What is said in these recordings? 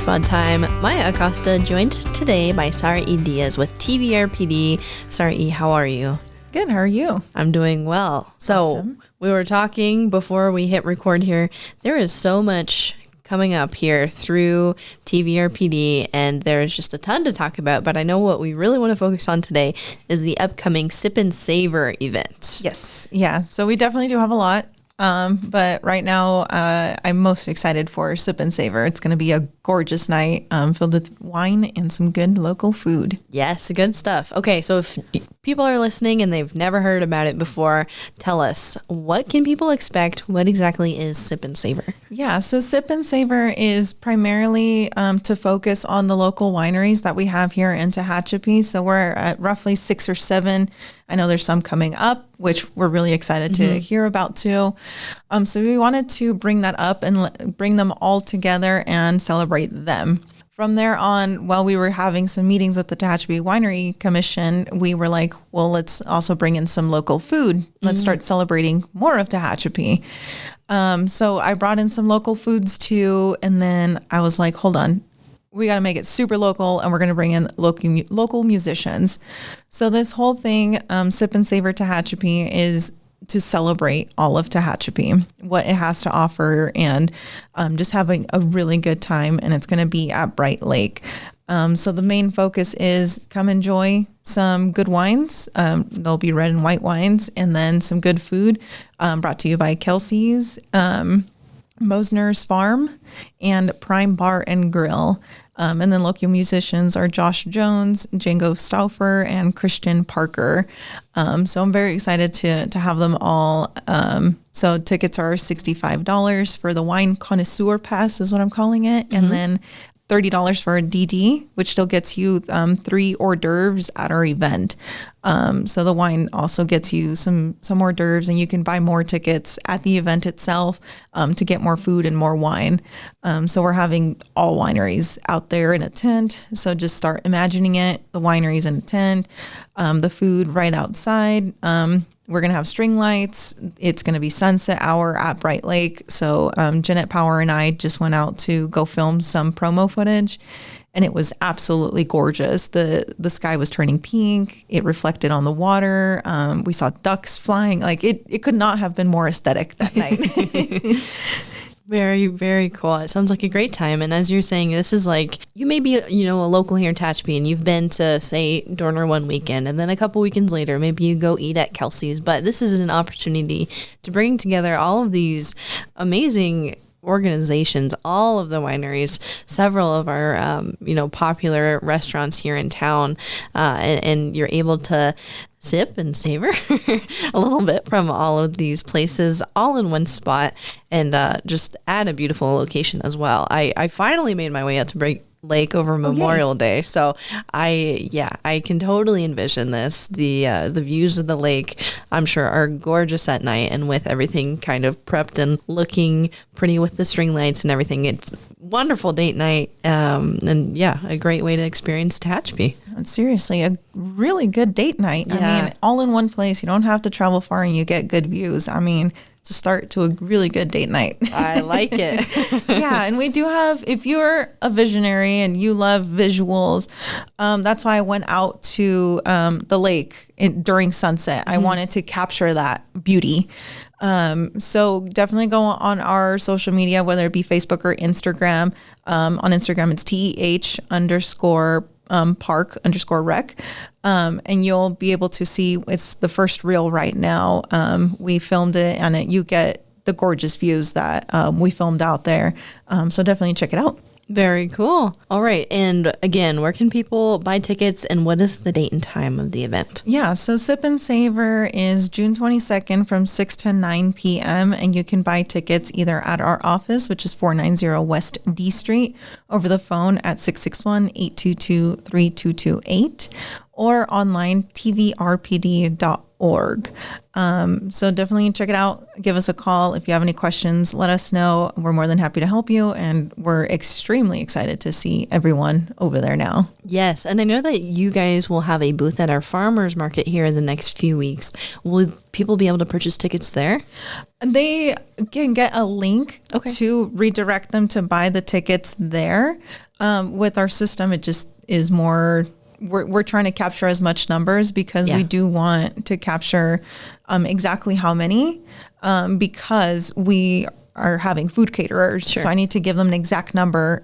Pod time. Maya Acosta joined today by Sarah E. Diaz with TVRPD. Sarah E., how are you? Good. How are you? I'm doing well. So Awesome. We were talking before we hit record here. There is so much coming up here through TVRPD, and there's just a ton to talk about. But I know what we really want to focus on today is the upcoming Sip and Savor event. Yes. Yeah. So we definitely do have a lot. But right now, I'm most excited for Sip and Savor. It's going to be a gorgeous night filled with wine and some good local food. Yes, good stuff. Okay, so if people are listening and they've never heard about it before, tell us, what can people expect? What exactly is Sip and Savor? Yeah, so Sip and Savor is primarily to focus on the local wineries that we have here in Tehachapi. So we're at roughly 6 or 7. I know there's some coming up, which we're really excited to hear about too. So we wanted to bring that up and bring them all together and celebrate them. From there on, while we were having some meetings with the Tehachapi Winery Commission, we were like, well, let's also bring in some local food. Let's start celebrating more of Tehachapi. So I brought in some local foods too. And then I was like, hold on, we got to make it super local, and we're going to bring in local musicians. So this whole thing, Sip and Savor Tehachapi, is to celebrate all of Tehachapi, what it has to offer, and just having a really good time. And it's going to be at Bright Lake. So the main focus is come enjoy some good wines. There'll be red and white wines, and then some good food brought to you by Kelsey's, Mosner's Farm, and Prime Bar and Grill. And then local musicians are Josh Jones, Django Stauffer, and Christian Parker. So I'm very excited to have them all. So tickets are $65 for the wine connoisseur pass is what I'm calling it. And then $30 for a DD, which still gets you 3 hors d'oeuvres at our event. So the wine also gets you some hors d'oeuvres, and you can buy more tickets at the event itself to get more food and more wine. So we're having all wineries out there in a tent. So just start imagining it, the wineries in a tent, the food right outside. We're going to have string lights. It's going to be sunset hour at Bright Lake. So Jeanette Power and I just went out to go film some promo footage, and it was absolutely gorgeous. The sky was turning pink. It reflected on the water. We saw ducks flying. Like it could not have been more aesthetic that night. Very, very cool. It sounds like a great time. And as you're saying, this is like, you may be, a local here in Tehachapi, and you've been to, say, Dorner one weekend, and then a couple weekends later, maybe you go eat at Kelsey's. But this is an opportunity to bring together all of these amazing organizations, all of the wineries, several of our, popular restaurants here in town, and you're able to sip and savor a little bit from all of these places all in one spot, and just add a beautiful location as well. I finally made my way out to Bright Lake over Memorial Day, so I can totally envision this. The views of the lake, I'm sure, are gorgeous at night, and with everything kind of prepped and looking pretty with the string lights and everything, it's wonderful date night, and a great way to experience Tehachapi. Seriously, a really good date night. Yeah. I mean, all in one place. You don't have to travel far, and you get good views. I mean, it's a start to a really good date night. I like it. Yeah, and we do have, if you're a visionary and you love visuals, that's why I went out to the lake during sunset. I wanted to capture that beauty. So definitely go on our social media, whether it be Facebook or Instagram. On Instagram, it's TEH_park_rec. And you'll be able to see, it's the first reel right now. We filmed it, and you get the gorgeous views that we filmed out there. So definitely check it out. Very cool. All right. And again, where can people buy tickets, and what is the date and time of the event? Yeah, so Sip and Savor is June 22nd from 6 to 9 p.m. And you can buy tickets either at our office, which is 490 West D Street, over the phone at 661-822-3228, or online, TVRPD.org. So definitely check it out. Give us a call. If you have any questions, let us know. We're more than happy to help you. And we're extremely excited to see everyone over there now. Yes. And I know that you guys will have a booth at our farmers market here in the next few weeks. Will people be able to purchase tickets there? They can get a link to redirect them to buy the tickets there. With our system, it just is more. We're trying to capture as much numbers because we do want to capture exactly how many because we are having food caterers. Sure. So I need to give them an exact number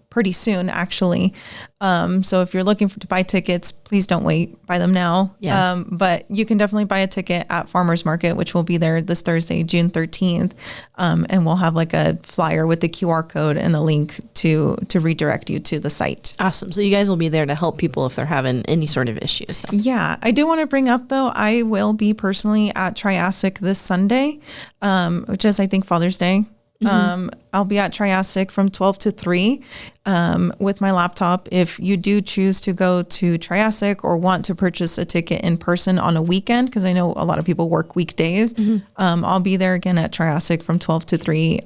pretty soon, actually. So if you're looking to buy tickets, please don't wait. Buy them now. Yeah. But you can definitely buy a ticket at Farmers Market, which will be there this Thursday, June 13th. And we'll have like a flyer with the QR code and a link to redirect you to the site. Awesome. So you guys will be there to help people if they're having any sort of issues. So. Yeah. I do want to bring up, though, I will be personally at Triassic this Sunday, which is, I think, Father's Day. I'll be at Triassic from 12 to 3 with my laptop. If you do choose to go to Triassic or want to purchase a ticket in person on a weekend, because I know a lot of people work weekdays, I'll be there again at Triassic from 12 to 3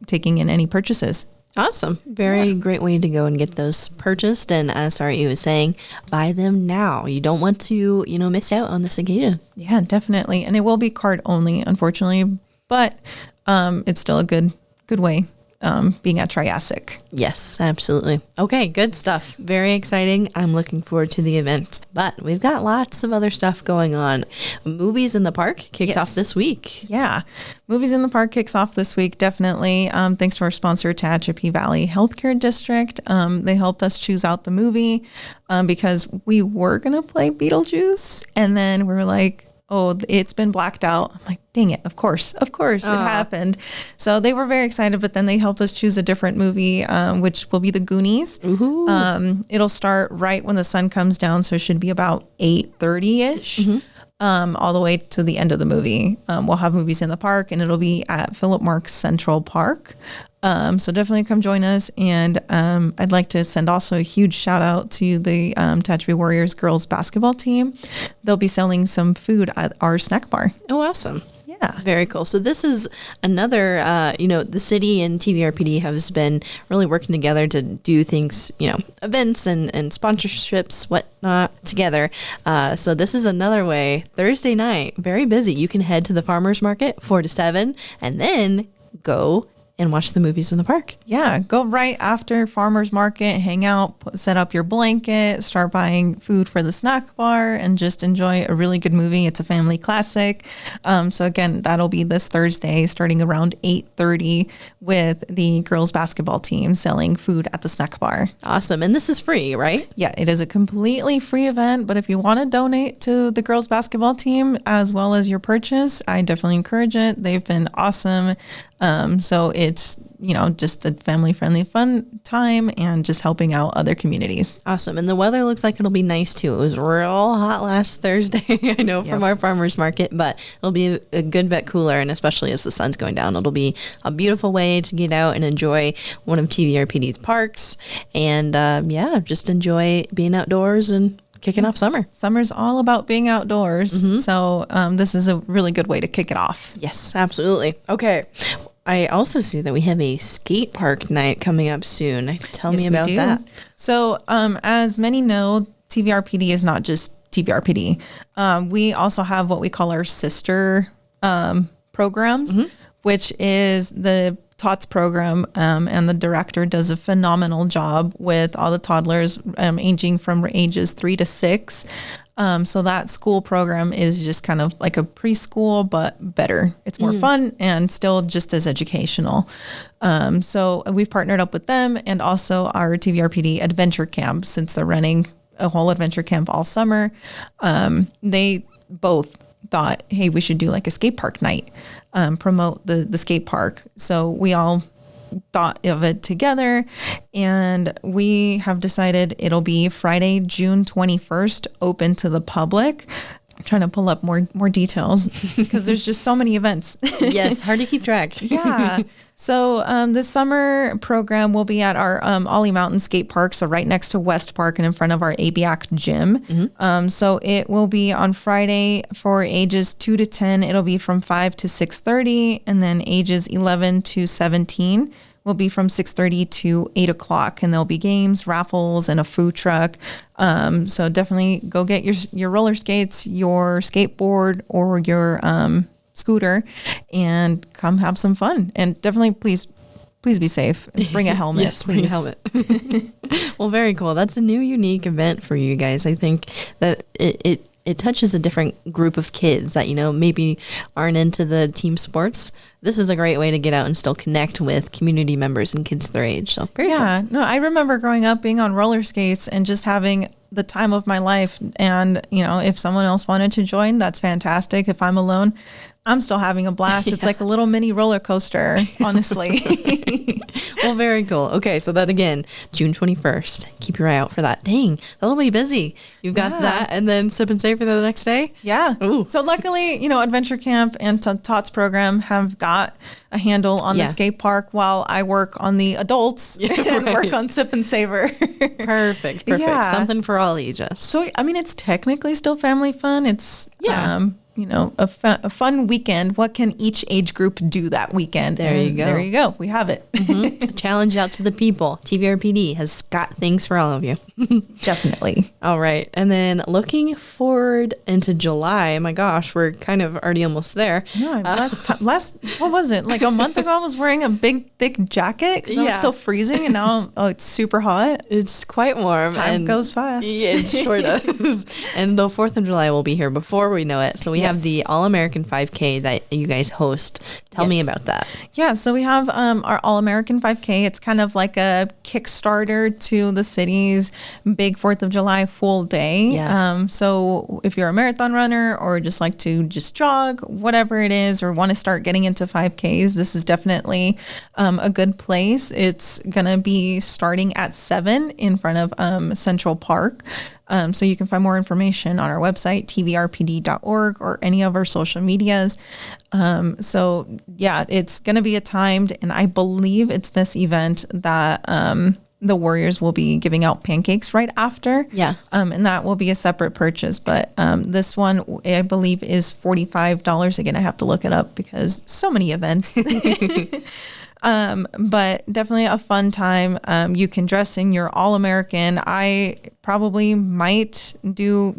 taking in any purchases. Awesome. Very great way to go and get those purchased. And as RE was saying, buy them now. You don't want to, miss out on this occasion. Yeah, definitely. And it will be card only, unfortunately, but it's still a good way being at Triassic. Yes, absolutely. Okay, good stuff. Very exciting. I'm looking forward to the event. But we've got lots of other stuff going on. Movies in the Park kicks off this week. Yeah, Movies in the Park kicks off this week, definitely. Thanks to our sponsor, Tehachapi Valley Healthcare District. They helped us choose out the movie because we were going to play Beetlejuice. And then we were like, oh, it's been blacked out. I'm like, dang it. Of course, it happened. So they were very excited, but then they helped us choose a different movie, which will be The Goonies. It'll start right when the sun comes down. So it should be about 8:30-ish. All the way to the end of the movie. We'll have Movies in the Park, and it'll be at Philip Marks Central Park. So definitely come join us. And I'd like to send also a huge shout out to the Tehachapi Warriors girls basketball team. They'll be selling some food at our snack bar. Oh, awesome. Yeah. Very cool. So this is another, the city and TVRPD has been really working together to do things, events and sponsorships, whatnot together. So this is another way, Thursday night, very busy. You can head to the farmer's market 4 to 7 and then go and watch the movies in the park. Yeah, go right after farmer's market, hang out, set up your blanket, start buying food for the snack bar, and just enjoy a really good movie. It's a family classic. So again, that'll be this Thursday, starting around 8:30 with the girls basketball team selling food at the snack bar. Awesome. And this is free, right? Yeah, it is a completely free event, but if you want to donate to the girls basketball team as well as your purchase, I definitely encourage it. They've been awesome. So it's, just a family-friendly fun time and just helping out other communities. Awesome. And the weather looks like it'll be nice too. It was real hot last Thursday, I know, from our farmer's market, but it'll be a good bit cooler, and especially as the sun's going down, it'll be a beautiful way to get out and enjoy one of TVRPD's parks and, just enjoy being outdoors and kicking off summer. Summer's all about being outdoors. So this is a really good way to kick it off. Yes, absolutely. Okay. I also see that we have a skate park night coming up soon. Tell me about that. So as many know, TVRPD is not just TVRPD. We also have what we call our sister programs, which is the TOTS program, and the director does a phenomenal job with all the toddlers aging from ages 3 to 6. So that school program is just kind of like a preschool, but better. It's more fun and still just as educational. So we've partnered up with them and also our TVRPD Adventure Camp, since they're running a whole adventure camp all summer. They both thought, hey, we should do like a skate park night, promote the skate park. So we all thought of it together, and we have decided it'll be Friday, June 21st, open to the public. I'm trying to pull up more details because there's just so many events. Yes, hard to keep track. Yeah. So the summer program will be at our Ollie Mountain Skate Park, so right next to West Park and in front of our ABAC gym. So it will be on Friday for ages 2 to 10. It'll be from 5 to 6:30, and then ages 11 to 17 will be from 6:30 to 8 o'clock, and there'll be games, raffles, and a food truck. So definitely go get your roller skates, your skateboard, or your scooter, and come have some fun. And definitely please please be safe. Bring a helmet. Yes, please. bring a helmet. Well, very cool. That's a new, unique event for you guys. I think that it touches a different group of kids that, maybe aren't into the team sports. This is a great way to get out and still connect with community members and kids their age. So very cool. No, I remember growing up being on roller skates and just having the time of my life. And, if someone else wanted to join, that's fantastic. If I'm alone, I'm still having a blast. It's like a little mini roller coaster, honestly. Well, very cool. Okay, so that again, June 21st. Keep your eye out for that. Dang, that'll be busy. You've got that, and then Sip and Savor the next day? Yeah. Ooh. So luckily, Adventure Camp and TOTS program have got a handle on the skate park while I work on the adults and work on Sip and Savor. Perfect. Yeah. Something for all ages. So, it's technically still family fun. It's, a fun weekend. What can each age group do that weekend? There you go. There you go. We have it. Mm-hmm. Challenge out to the people. TVRPD has got things for all of you. Definitely. All right. And then looking forward into July, my gosh, we're kind of already almost there. No, what was it? Like a month ago, I was wearing a big, thick jacket because I was still freezing, and now it's super hot. It's quite warm. Time goes fast. Yeah, it sure does. And the 4th of July will be here before we know it. So we have the All-American 5K that you guys host. Tell me about that. Yeah, so we have our All-American 5K. It's kind of like a Kickstarter to the city's big 4th of July full day. Yeah. So if you're a marathon runner or just like to just jog, whatever it is, or want to start getting into 5Ks, this is definitely a good place. It's going to be starting at 7 in front of Central Park. So you can find more information on our website, TVRPD.org, or any of our social medias. It's going to be a timed, and I believe it's this event that the Warriors will be giving out pancakes right after. Yeah. And that will be a separate purchase. But this one, I believe, is $45. Again, I have to look it up because so many events. But definitely a fun time. You can dress in your All-American. I probably might do,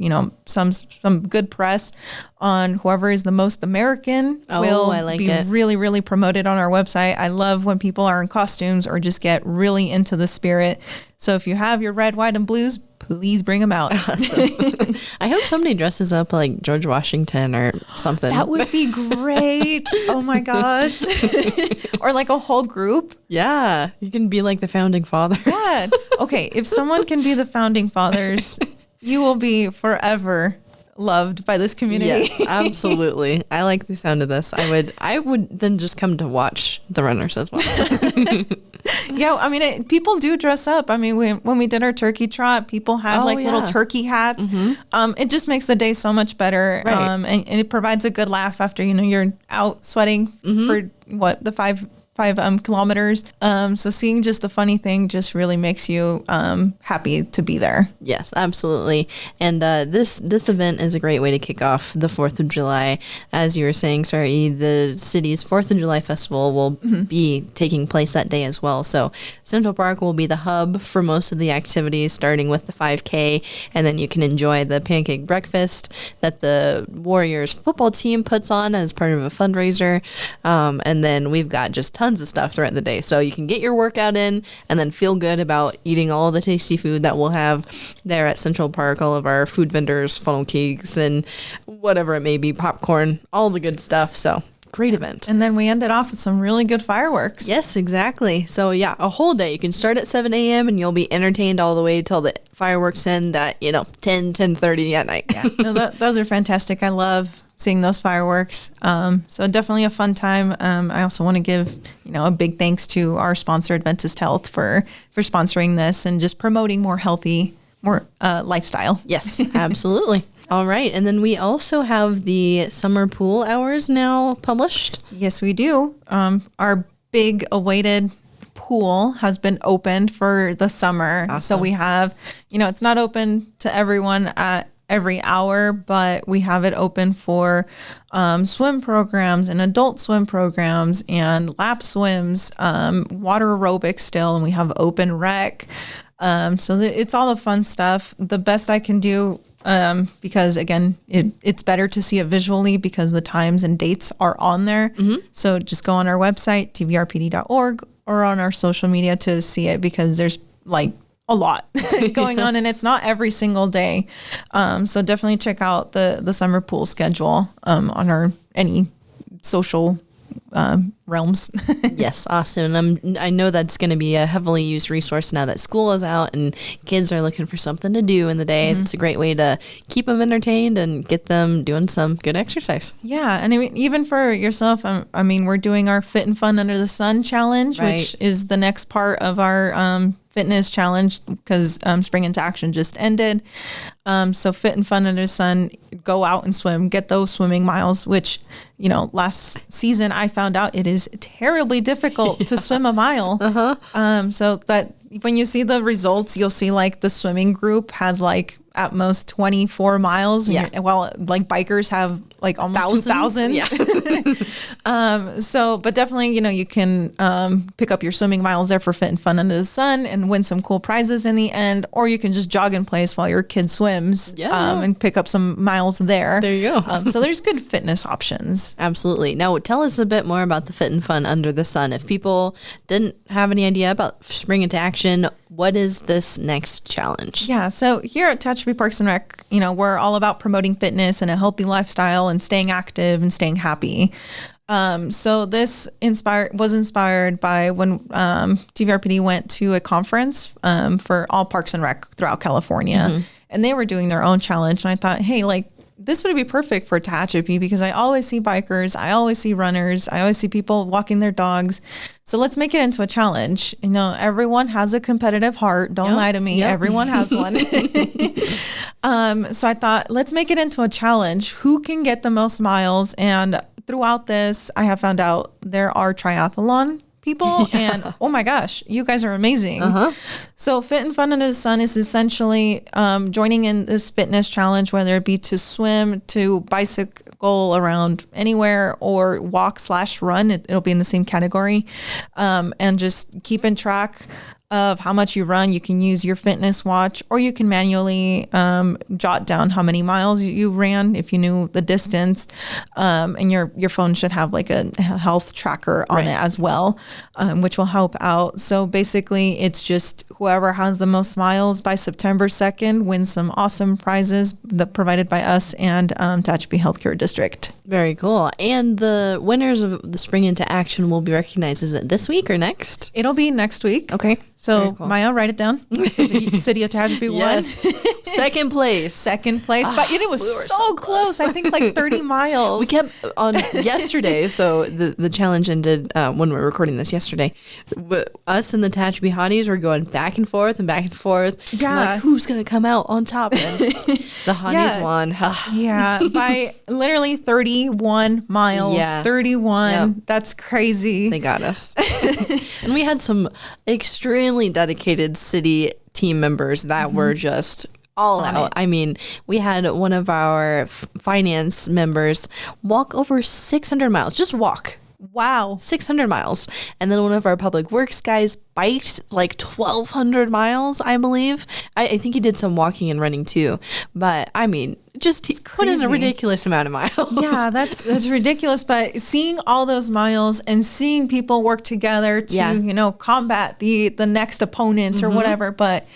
some good press on whoever is the most American. Really, really promoted on our website. I love when people are in costumes or just get really into the spirit. So if you have your red, white, and blues, please bring them out. Awesome. I hope somebody dresses up like George Washington or something. That would be great. Oh my gosh. Or like a whole group. Yeah. You can be like the founding fathers. Yeah. Okay. If someone can be the founding fathers, you will be forever loved by this community. Yes, absolutely. I like the sound of this. I would then just come to watch the runners as well. Yeah, people do dress up. When we did our turkey trot, people had little turkey hats. Mm-hmm. It just makes the day so much better. Right. And it provides a good laugh after, you're out sweating for the 5 kilometers. So seeing just the funny thing just really makes you happy to be there. Yes, absolutely. And this event is a great way to kick off the 4th of July. As you were saying, Sari, the city's 4th of July festival will be taking place that day as well. So Central Park will be the hub for most of the activities, starting with the 5K, and then you can enjoy the pancake breakfast that the Warriors football team puts on as part of a fundraiser. And then we've got just tons of stuff throughout the day, so you can get your workout in and then feel good about eating all the tasty food that we'll have there at Central Park. All of our food vendors, funnel cakes and whatever it may be, popcorn, all the good stuff. So great event. And then we ended off with some really good fireworks. Yes, exactly. So yeah, a whole day. You can start at 7 a.m. and you'll be entertained all the way till the fireworks end at 10:30 at night. Yeah, those are fantastic. I love seeing those fireworks. So definitely a fun time. I also want to give, a big thanks to our sponsor, Adventist Health, for sponsoring this and just promoting more healthy, lifestyle. Yes, absolutely. All right. And then we also have the summer pool hours now published. Yes, we do. Our big awaited pool has been opened for the summer. Awesome. So we have, it's not open to everyone at every hour, but we have it open for swim programs and adult swim programs and lap swims, water aerobics still, and we have open rec. So it's all the fun stuff. The best I can do, because again, it's better to see it visually because the times and dates are on there. Mm-hmm. So just go on our website, tvrpd.org, or on our social media to see it, because there's like a lot going on, and it's not every single day. So definitely check out the summer pool schedule on our any social realms. Yes, awesome. And I know that's going to be a heavily used resource now that school is out and kids are looking for something to do in the day. It's a great way to keep them entertained and get them doing some good exercise. Yeah, and I mean, even for yourself, I mean, we're doing our Fit and Fun Under the Sun challenge, Right. which is the next part of our fitness challenge, because Spring into Action just ended. So Fit and Fun Under the Sun, go out and swim, get those swimming miles, which, you know, last season I found out it is terribly difficult to swim a mile. So that when you see the results, you'll see like the swimming group has like at most 24 miles. Yeah. While like bikers have like almost Thousands? 2,000. Yeah. So, but definitely, you know, you can pick up your swimming miles there for Fit and Fun Under the Sun and win some cool prizes in the end, or you can just jog in place while your kid swims and pick up some miles there. There you go. So there's good fitness options. Absolutely. Now, tell us a bit more about the Fit and Fun Under the Sun. If people didn't have any idea about Spring into Action, what is this next challenge? Yeah. So here at Tehachapi Parks and Rec, you know, we're all about promoting fitness and a healthy lifestyle and staying active and staying happy. So this was inspired by when TVRPD went to a conference for all Parks and Rec throughout California, and they were doing their own challenge. And I thought, hey, like, this would be perfect for Tehachapi, because I always see bikers, I always see runners, I always see people walking their dogs. So let's make it into a challenge. You know, everyone has a competitive heart. Don't lie to me. Everyone has one. So I thought, let's make it into a challenge. Who can get the most miles? And throughout this, I have found out there are triathlon people, and oh my gosh, you guys are amazing. So Fit and Fun Under the Sun is essentially joining in this fitness challenge, whether it be to swim, to bicycle around anywhere, or walk/run. It'll be in the same category, and just keeping track of how much you run. You can use your fitness watch, or you can manually jot down how many miles you ran if you knew the distance. And your phone should have like a health tracker on it as well, which will help out. So basically, it's just whoever has the most miles by September 2nd wins some awesome prizes provided by us and Tehachapi Healthcare District. Very cool. And the winners of the Spring into Action will be recognized. Is it this week or next? It'll be next week. Okay. So Maya, write it down. City of Tehachapi won. Second place. Second place. But it was so close. I think like 30 miles. We kept on yesterday. So the challenge ended when we were recording this yesterday. Us and the Tehachapi Hotties were going back and forth and back and forth. Yeah. Like, who's going to come out on top? And the Hotties won. Yeah. By literally 31 miles. Yeah. 31. Yep. That's crazy. They got us. And we had some extremely dedicated city team members that were just all out. I mean, we had one of our finance members walk over 600 miles, just walk. Wow. 600 miles. And then one of our public works guys biked like 1,200 miles, I believe. I think he did some walking and running too. But I mean, just put in a ridiculous amount of miles. Yeah, that's ridiculous. But seeing all those miles and seeing people work together to, you know, combat the next opponent or whatever. But,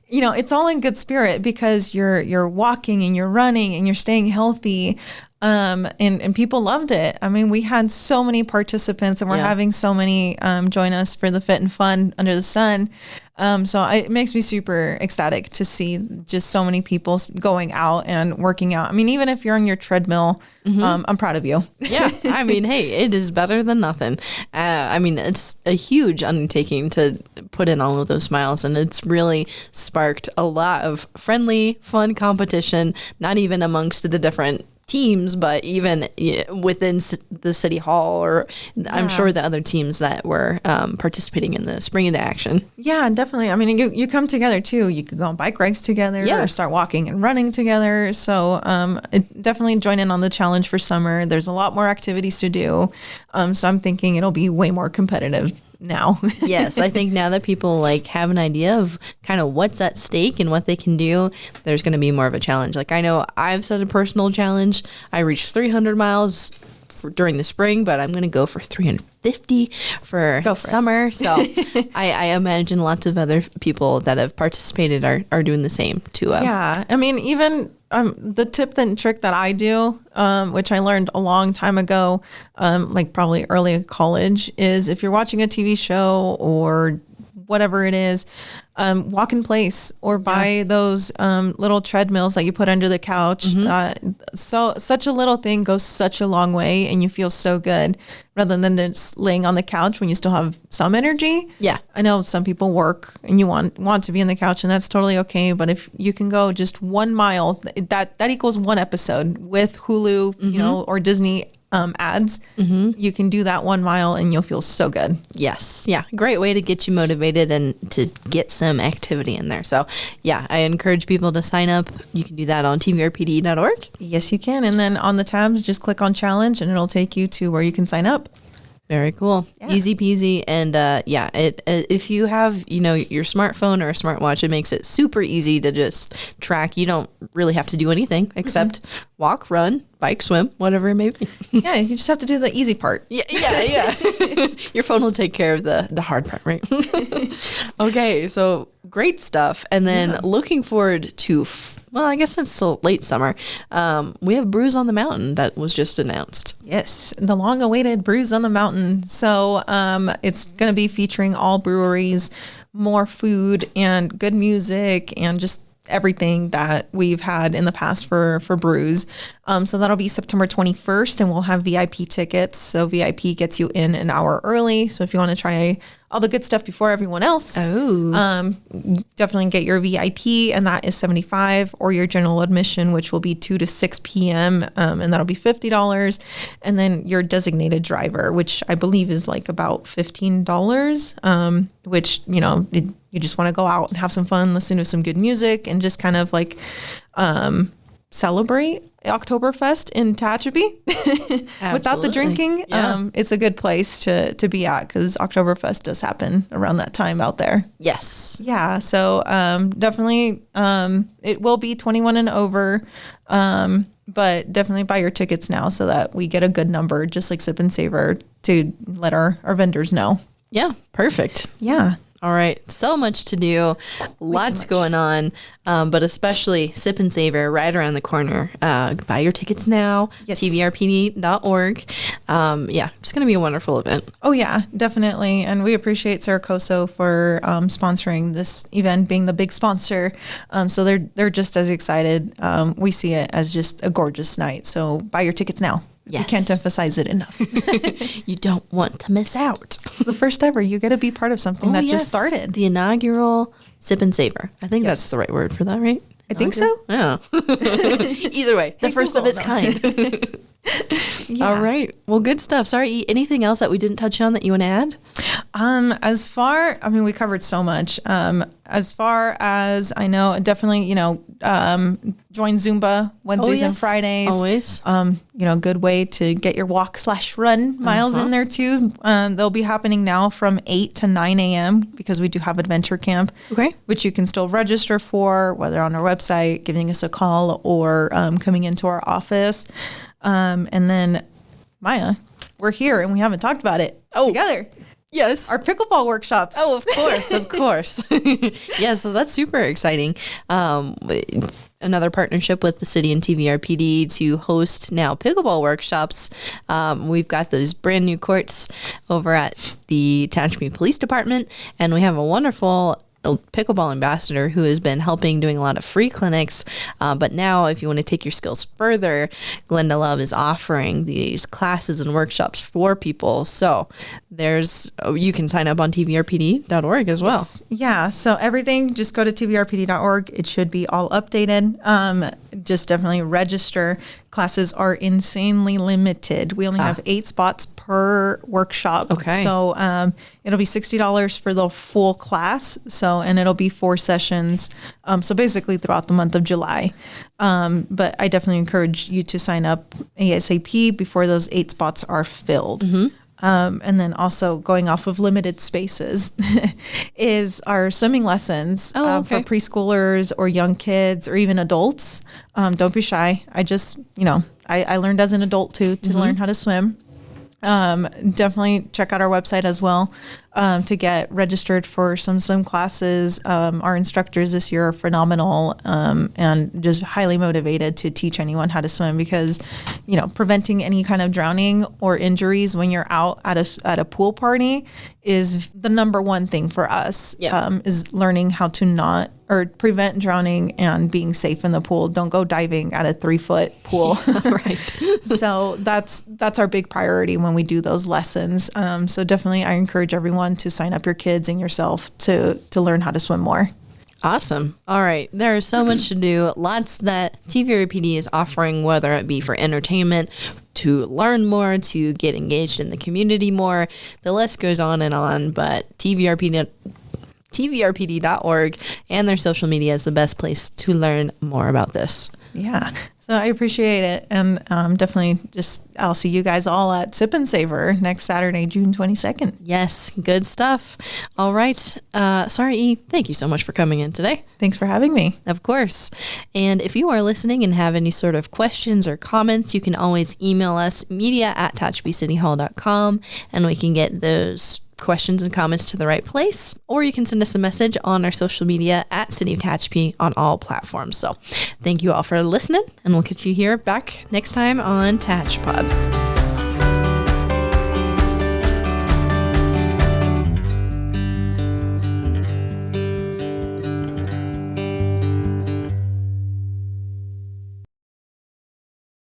you know, it's all in good spirit because you're walking and you're running and you're staying healthy. And people loved it. I mean, we had so many participants, and we're having so many join us for the Fit and Fun Under the Sun. So it makes me super ecstatic to see just so many people going out and working out. I mean, even if you're on your treadmill, I'm proud of you. Yeah. I mean, hey, it is better than nothing. I mean, it's a huge undertaking to put in all of those miles, and it's really sparked a lot of friendly, fun competition, not even amongst the different teams, but even within the city hall, or I'm sure the other teams that were participating in the Spring into Action. Yeah, definitely. I mean, you come together too. You could go on bike rides together or start walking and running together. So definitely join in on the challenge for summer. There's a lot more activities to do. So I'm thinking it'll be way more competitive now. Yes, I think now that people like have an idea of kind of what's at stake and what they can do, there's going to be more of a challenge. Like, I know I've set a personal challenge. I reached 300 miles during the spring, but I'm going to go for 350 for summer. So I imagine lots of other people that have participated are doing the same too. Yeah. I mean, even the tip and trick that I do, which I learned a long time ago, like probably early college, is if you're watching a TV show or whatever it is, walk in place or buy those little treadmills that you put under the couch. So such a little thing goes such a long way, and you feel so good rather than just laying on the couch when you still have some energy. Yeah. I know some people work and you want to be in the couch, and that's totally okay. But if you can go just 1 mile, that equals 1 episode with Hulu, you know, or Disney ads, you can do that 1 mile and you'll feel so good. Yes. Yeah. Great way to get you motivated and to get some activity in there. So yeah, I encourage people to sign up. You can do that on TVRPD.org. Yes, you can. And then on the tabs, just click on challenge and it'll take you to where you can sign up. Very cool. Yeah. Easy peasy. And if you have, your smartphone or a smartwatch, it makes it super easy to just track. You don't really have to do anything except walk, run, bike, swim, whatever it may be. Yeah, you just have to do the easy part. Yeah. Your phone will take care of the hard part, right? Okay, so great stuff. And then looking forward to, I guess it's still late summer. We have Brews on the Mountain that was just announced. Yes, the long-awaited Brews on the Mountain. So it's going to be featuring all breweries, more food and good music and just everything that we've had in the past for brews. So that'll be September 21st, and we'll have VIP tickets. So VIP gets you in an hour early. So if you want to try all the good stuff before everyone else, definitely get your VIP, and that is $75, or your general admission, which will be 2 to 6 p.m. And that'll be $50. And then your designated driver, which I believe is like about $15, which, you just want to go out and have some fun, listen to some good music, and just kind of like celebrate Oktoberfest in Tehachapi without the drinking. Yeah. It's a good place to be at because Oktoberfest does happen around that time out there. Yes. Yeah. So definitely it will be 21 and over, but definitely buy your tickets now so that we get a good number, just like Sip and Savor, to let our vendors know. Yeah. Perfect. Yeah. All right. So much to do. Lots going on, but especially Sip and Savor right around the corner. Buy your tickets now. Yes. TVRPD.org. It's going to be a wonderful event. Oh, yeah, definitely. And we appreciate Saracoso for sponsoring this event, being the big sponsor. So they're just as excited. We see it as just a gorgeous night. So buy your tickets now. Yes. You can't emphasize it enough. You don't want to miss out. It's the first ever. You get to be part of something that just started. The inaugural Sip and Savor. I think that's the right word for that, right? I think so. Yeah. Either way, the first of its kind. Yeah. All right. Well, good stuff. Sorry, anything else that we didn't touch on that you want to add? We covered so much. As far as I know, definitely, join Zumba Wednesdays and Fridays. Always. Good way to get your walk/run miles in there too. They'll be happening now from 8 to 9 a.m. because we do have Adventure Camp, which you can still register for, whether on our website, giving us a call, or coming into our office. And then, Maya, we're here and we haven't talked about it together. Yes. Our pickleball workshops. Oh, of course. Yeah, so that's super exciting. Another partnership with the city and TVRPD to host now pickleball workshops. We've got those brand new courts over at the Tehachapi Police Department, and we have a wonderful pickleball ambassador who has been helping doing a lot of free clinics. But now if you want to take your skills further, Glenda Love is offering these classes and workshops for people. So you can sign up on TVRPD.org as well. Yes. Yeah. So everything, just go to TVRPD.org. It should be all updated. Just definitely register. Classes are insanely limited. We only have 8 spots per workshop. Okay. So it'll be $60 for the full class. And it'll be 4 sessions. So basically throughout the month of July. But I definitely encourage you to sign up ASAP before those 8 spots are filled. And then also going off of limited spaces is our swimming lessons for preschoolers or young kids or even adults. Don't be shy. I learned as an adult too to learn how to swim. Definitely check out our website as well to get registered for some swim classes. Our instructors this year are phenomenal and just highly motivated to teach anyone how to swim because, preventing any kind of drowning or injuries when you're out at a pool party is the number one thing for us. Is learning how to not or prevent drowning and being safe in the pool. Don't go diving at a 3-foot pool. Right. So that's our big priority when we do those lessons. So definitely I encourage everyone to sign up your kids and yourself to learn how to swim more. Awesome. All right. There is so much to do. Lots that TVRPD is offering, whether it be for entertainment, to learn more, to get engaged in the community more. The list goes on and on, but TVRPD.org and their social media is the best place to learn more about this. Yeah. So I appreciate it. And definitely I'll see you guys all at Sip and Savor next Saturday, June 22nd. Yes. Good stuff. All right. Sorry, E. Thank you so much for coming in today. Thanks for having me. Of course. And if you are listening and have any sort of questions or comments, you can always email us media@tehachapiecityhall.com and we can get those questions and comments to the right place, or you can send us a message on our social media at City of Tehachapi on all platforms. So thank you all for listening, and we'll catch you here back next time on Tehachapod.